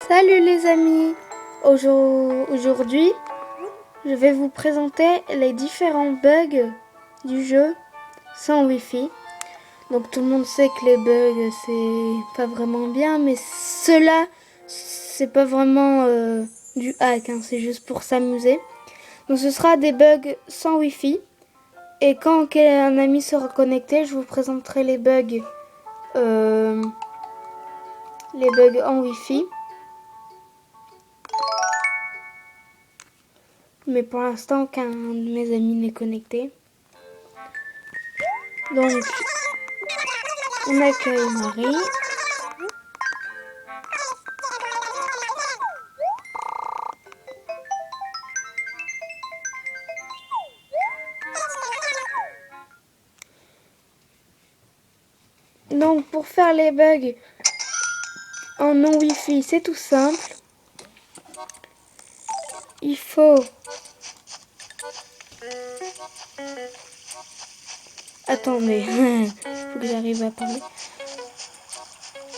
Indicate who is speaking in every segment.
Speaker 1: Salut les amis. Aujourd'hui, je vais vous présenter les différents bugs du jeu sans Wi-Fi. Donc tout le monde sait que les bugs c'est pas vraiment bien, mais cela c'est pas vraiment du hack, hein, c'est juste pour s'amuser. Donc ce sera des bugs sans Wi-Fi. Et quand un ami sera connecté, je vous présenterai les bugs en Wi-Fi. Mais pour l'instant, aucun de mes amis n'est connecté. Donc, on accueille Marie. Donc, pour faire les bugs en non Wi-Fi, c'est tout simple. Il faut... Attendez, il faut que j'arrive à parler.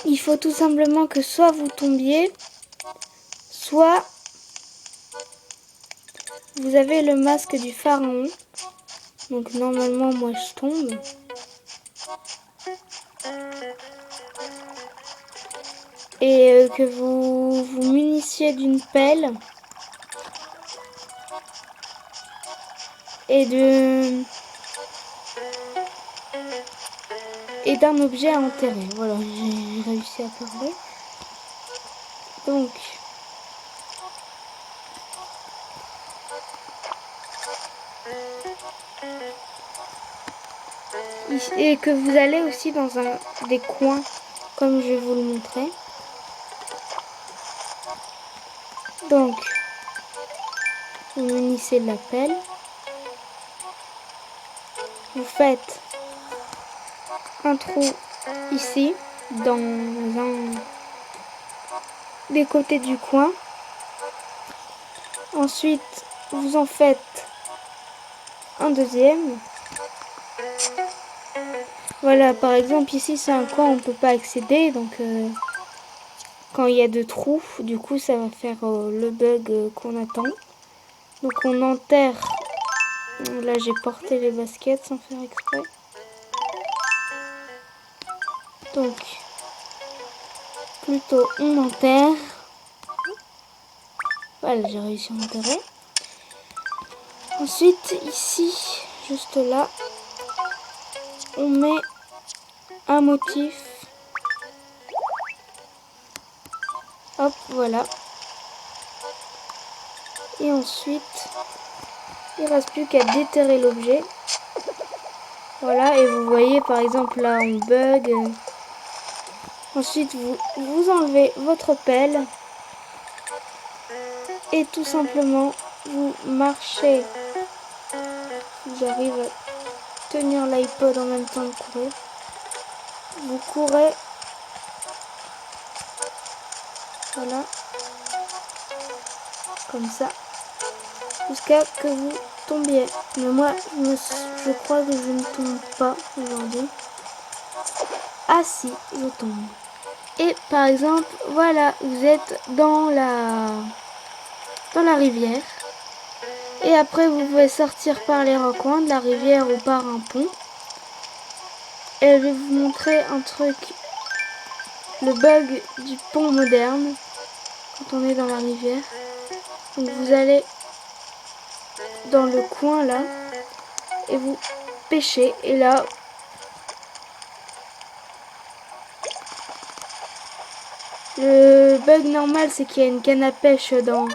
Speaker 1: Il faut tout simplement que soit vous tombiez, soit vous avez le masque du pharaon. Donc normalement, moi je tombe. Et que vous vous munissiez d'une pelle et d'un objet à enterrer. Voilà, j'ai réussi à parler. Donc, et que vous allez aussi dans des coins, comme je vais vous le montrer. Donc, vous munissez de la pelle. Vous faites un trou ici, dans un des côtés du coin. Ensuite, vous en faites un deuxième. Voilà, par exemple, ici, c'est un coin où on ne peut pas accéder. Donc, quand il y a deux trous, du coup, ça va faire le bug qu'on attend. Donc, on enterre. Là, j'ai porté les baskets sans faire exprès. Donc, plutôt, on enterre. Voilà, j'ai réussi à enterrer. Ensuite, ici, juste là, on met un motif. Hop, voilà. Et ensuite, il ne reste plus qu'à déterrer l'objet. Voilà, et vous voyez, par exemple, là, on bug. Ensuite, vous enlevez votre pelle. Et tout simplement, vous marchez. J'arrive à tenir l'iPod en même temps de courir. Vous courez. Voilà. Comme ça. Jusqu'à que vous tombiez. Mais moi, je crois que je ne tombe pas aujourd'hui. Ah si, je tombe. Et par exemple, voilà, vous êtes dans la rivière. Et après, vous pouvez sortir par les recoins de la rivière ou par un pont. Et je vais vous montrer un truc. Le bug du pont moderne. Quand on est dans la rivière. Donc vous allez dans le coin là. Et vous pêchez. Et là... Le bug normal, c'est qu'il y a une canne à pêche dans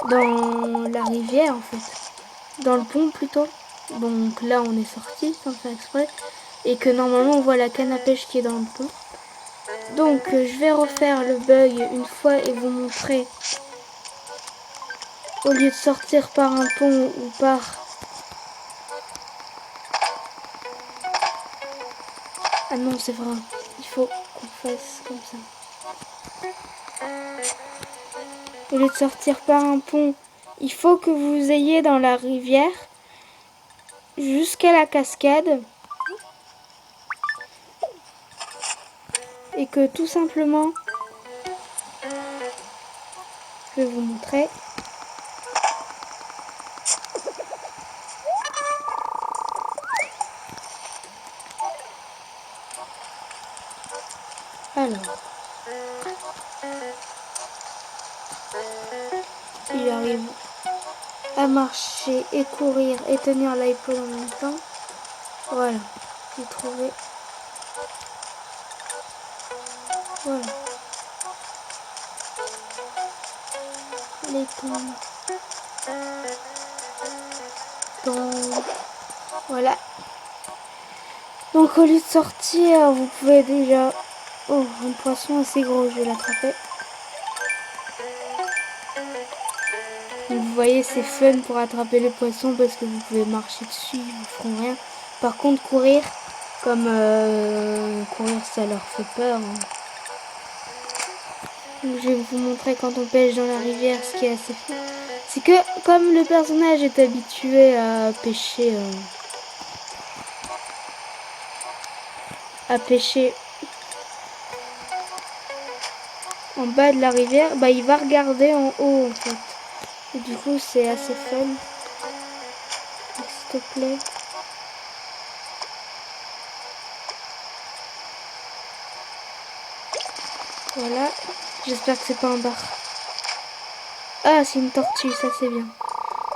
Speaker 1: la rivière en fait. Dans le pont plutôt. Donc là on est sorti sans faire exprès. Et que normalement on voit la canne à pêche qui est dans le pont. Donc je vais refaire le bug une fois et vous montrer. Au lieu de sortir par un pont ou par... Ah non c'est vrai. Il faut qu'on fasse comme ça. Au lieu de sortir par un pont, il faut que vous ayez dans la rivière jusqu'à la cascade. Et que tout simplement Je vais vous montrer. Alors, il arrive à marcher et courir et tenir l'iPod en même temps. Voilà, j'ai trouvé. Voilà. Les tombes. Donc, voilà. Donc au lieu de sortir, vous pouvez déjà... Oh, un poisson assez gros, je vais l'attraper. Vous voyez, c'est fun pour attraper les poissons parce que vous pouvez marcher dessus, ils vous feront rien. Par contre, courir, comme courir, ça leur fait peur. Hein. Donc, je vais vous montrer quand on pêche dans la rivière, ce qui est assez fou. C'est que comme le personnage est habitué à pêcher, en bas de la rivière, bah il va regarder en haut en fait. Et du coup, c'est assez fun. S'il te plaît. Voilà. J'espère que c'est pas un bar. Ah, c'est une tortue, ça c'est bien.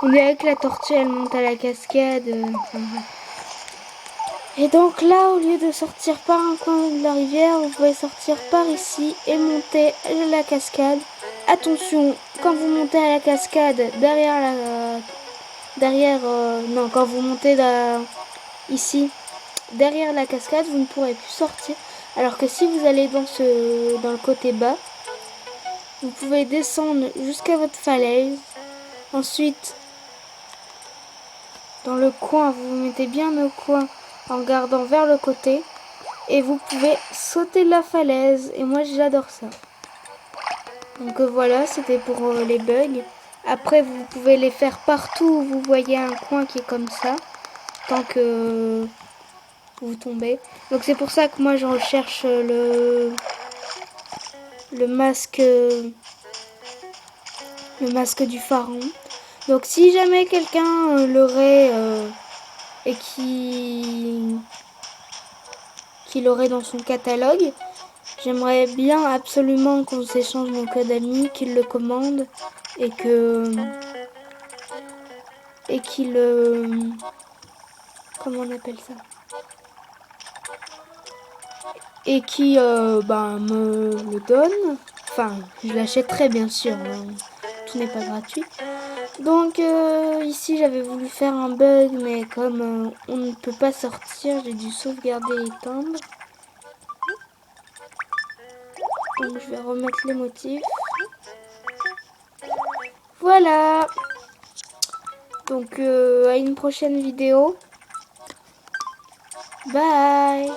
Speaker 1: On dirait que la tortue, elle monte à la cascade. Et donc là, au lieu de sortir par un coin de la rivière, vous pouvez sortir par ici et monter à la cascade. Attention, quand vous montez à la cascade, quand vous montez ici, derrière la cascade, vous ne pourrez plus sortir. Alors que si vous allez dans le côté bas, vous pouvez descendre jusqu'à votre falaise. Ensuite, dans le coin, vous vous mettez bien au coin en regardant vers le côté. Et vous pouvez sauter de la falaise. Et moi, j'adore ça. Donc voilà, c'était pour les bugs. Après, vous pouvez les faire partout où vous voyez un coin qui est comme ça. Tant que vous tombez. Donc c'est pour ça que moi, je recherche le masque du pharaon. Donc si jamais quelqu'un l'aurait et qui l'aurait dans son catalogue, j'aimerais bien absolument qu'on s'échange mon code ami, qu'il le commande et qu'il comment on appelle ça, et qui me le donne. Enfin, je l'achèterai bien sûr, hein. Tout n'est pas gratuit. Donc ici j'avais voulu faire un bug, mais comme on ne peut pas sortir, j'ai dû sauvegarder et éteindre. Donc je vais remettre les motifs. Voilà. Donc à une prochaine vidéo. Bye.